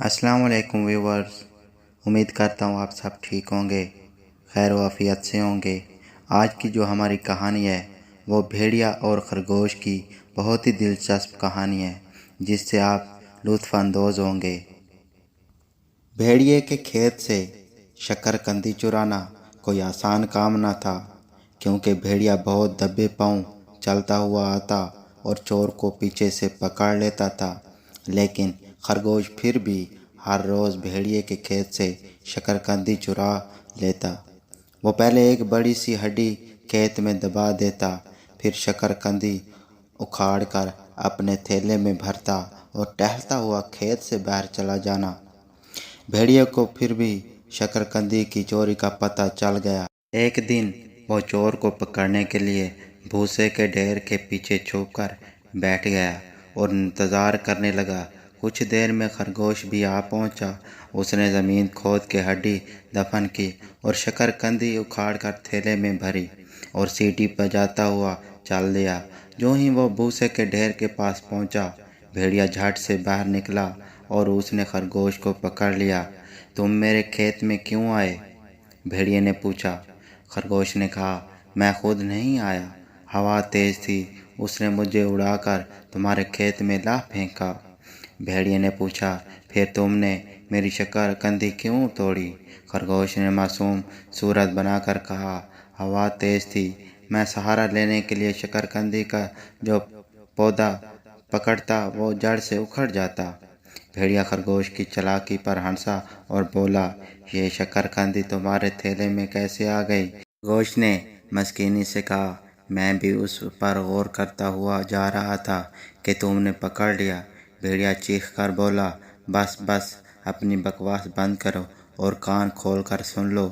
अस्सलाम वालेकुम व्यूवर्स। उम्मीद करता हूँ आप सब ठीक होंगे, खैर वाफियत से होंगे। आज की जो हमारी कहानी है वो भेड़िया और खरगोश की बहुत ही दिलचस्प कहानी है, जिससे आप लुत्फ़ अंदोज़ होंगे। भेड़िए के खेत से शकरकंदी चुराना कोई आसान काम न था, क्योंकि भेड़िया बहुत दबे पांव चलता हुआ आता और चोर को पीछे से पकड़ लेता था। लेकिन खरगोश फिर भी हर रोज़ भेड़िए के खेत से शकरकंदी चुरा लेता। वो पहले एक बड़ी सी हड्डी खेत में दबा देता, फिर शकरकंदी उखाड़ कर अपने थैले में भरता और टहलता हुआ खेत से बाहर चला जाना। भेड़िए को फिर भी शकरकंदी की चोरी का पता चल गया। एक दिन वो चोर को पकड़ने के लिए भूसे के ढेर के पीछे छुपकर बैठ गया और इंतज़ार करने लगा। कुछ देर में खरगोश भी आ पहुंचा। उसने ज़मीन खोद के हड्डी दफन की और शकरकंदी उखाड़कर थैले में भरी और सीटी बजाता हुआ चल दिया। जो ही वो भूसे के ढेर के पास पहुंचा, भेड़िया झट से बाहर निकला और उसने खरगोश को पकड़ लिया। तुम मेरे खेत में क्यों आए? भेड़िए ने पूछा। खरगोश ने कहा, मैं खुद नहीं आया, हवा तेज थी, उसने मुझे उड़ाकर तुम्हारे खेत में ला फेंका। भेड़िए ने पूछा, फिर तुमने मेरी शकरकंदी क्यों तोड़ी? खरगोश ने मासूम सूरत बनाकर कहा, हवा तेज थी, मैं सहारा लेने के लिए शकरकंदी का जो पौधा पकड़ता वो जड़ से उखड़ जाता। भेड़िया खरगोश की चालाकी पर हंसा और बोला, ये शकरकंदी तुम्हारे थैले में कैसे आ गई? खरगोश ने मस्कीनी से कहा, मैं भी उस पर गौर करता हुआ जा रहा था कि तुमने पकड़ लिया। भेड़िया चीख कर बोला, बस बस, अपनी बकवास बंद करो और कान खोल कर सुन लो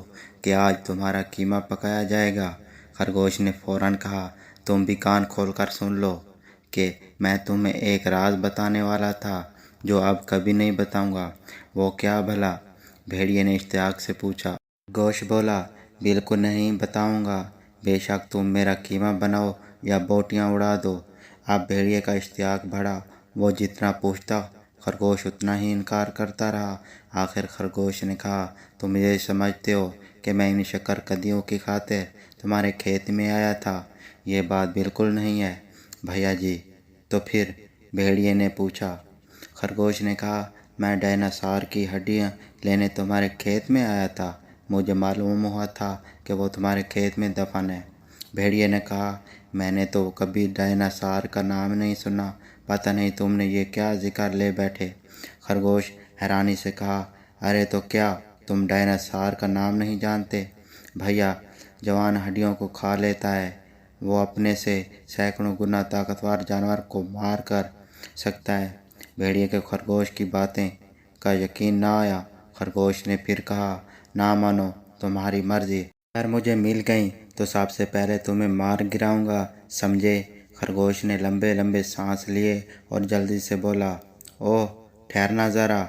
कि आज तुम्हारा कीमा पकाया जाएगा। खरगोश ने फौरन कहा, तुम भी कान खोल कर सुन लो कि मैं तुम्हें एक राज बताने वाला था जो अब कभी नहीं बताऊंगा। वो क्या भला? भेड़िए ने इश्तियाक से पूछा। खरगोश बोला, बिल्कुल नहीं बताऊंगा, बेशक तुम मेरा कीमा बनाओ या बोटियां उड़ा दो। अब भेड़िए का इश्तियाक बढ़ा। वो जितना पूछता खरगोश उतना ही इनकार करता रहा। आखिर खरगोश ने कहा, तुम ये समझते हो कि मैं इन शकरकंदियों की खातिर तुम्हारे खेत में आया था? ये बात बिल्कुल नहीं है भैया जी। तो फिर? भेड़िए ने पूछा। खरगोश ने कहा, मैं डायनासोर की हड्डियाँ लेने तुम्हारे खेत में आया था। मुझे मालूम हुआ था कि वो तुम्हारे खेत में दफन है। भेड़िए ने कहा, मैंने तो कभी डायनासोर का नाम नहीं सुना, पता नहीं तुमने ये क्या जिक्र ले बैठे। खरगोश हैरानी से कहा, अरे तो क्या तुम डायनासोर का नाम नहीं जानते? भैया, जवान हड्डियों को खा लेता है, वो अपने से सैकड़ों गुना ताकतवर जानवर को मार कर सकता है। भेड़िए के खरगोश की बातें का यकीन ना आया। खरगोश ने फिर कहा, ना मानो, तुम्हारी मर्जी, अगर मुझे मिल गई तो सबसे पहले तुम्हें मार गिराऊंगा, समझे? खरगोश ने लंबे लंबे सांस लिए और जल्दी से बोला, ओह ठहरना ज़रा,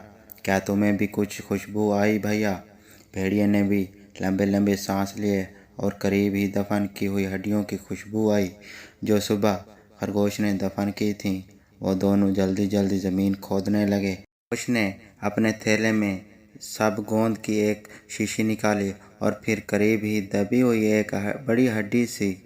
क्या तुम्हें भी कुछ खुशबू आई भैया? भेड़िए ने भी लंबे लंबे सांस लिए और करीब ही दफन की हुई हड्डियों की खुशबू आई जो सुबह खरगोश ने दफन की थी। वो दोनों जल्दी जल्दी ज़मीन खोदने लगे। खरगोश ने अपने थैले में सब गोंद की एक शीशी निकाली और फिर करीब ही दबी हुई एक बड़ी हड्डी सी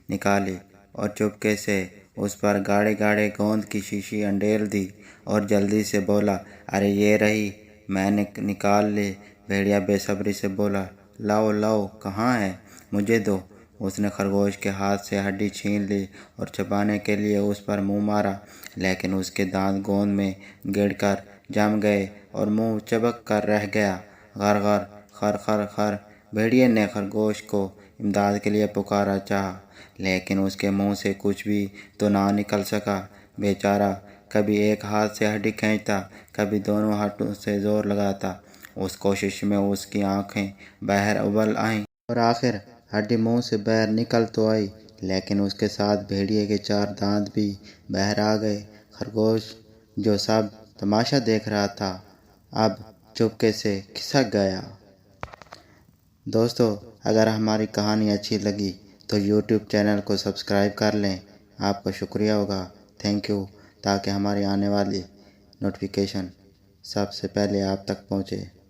निकाली और चुपके से उस पर गाढ़े गाढ़े गोंद की शीशी अंडेल दी और जल्दी से बोला, अरे ये रही, मैंने निकाल ली। भेड़िया बेसब्री से बोला, लाओ लाओ, कहाँ है, मुझे दो। उसने खरगोश के हाथ से हड्डी छीन ली और चबाने के लिए उस पर मुंह मारा, लेकिन उसके दांत गोंद में गिरकर जम गए और मुंह चबक कर रह गया। गर गर खर खर खर। भेड़िए ने खरगोश को इमदाद के लिए पुकारा चाहा, लेकिन उसके मुंह से कुछ भी तो ना निकल सका। बेचारा कभी एक हाथ से हड्डी खींचता, कभी दोनों हाथों से जोर लगाता। उस कोशिश में उसकी आंखें बाहर उबल आईं और आखिर हड्डी मुंह से बाहर निकल तो आई, लेकिन उसके साथ भेड़िए के 4 दांत भी बाहर आ गए। खरगोश, जो सब तमाशा देख रहा था, अब चुपके से खिसक गया। दोस्तों, अगर हमारी कहानी अच्छी लगी तो YouTube चैनल को सब्सक्राइब कर लें, आपका शुक्रिया होगा, थैंक यू, ताकि हमारी आने वाली नोटिफिकेशन سب سے پہلے آپ تک پہنچے۔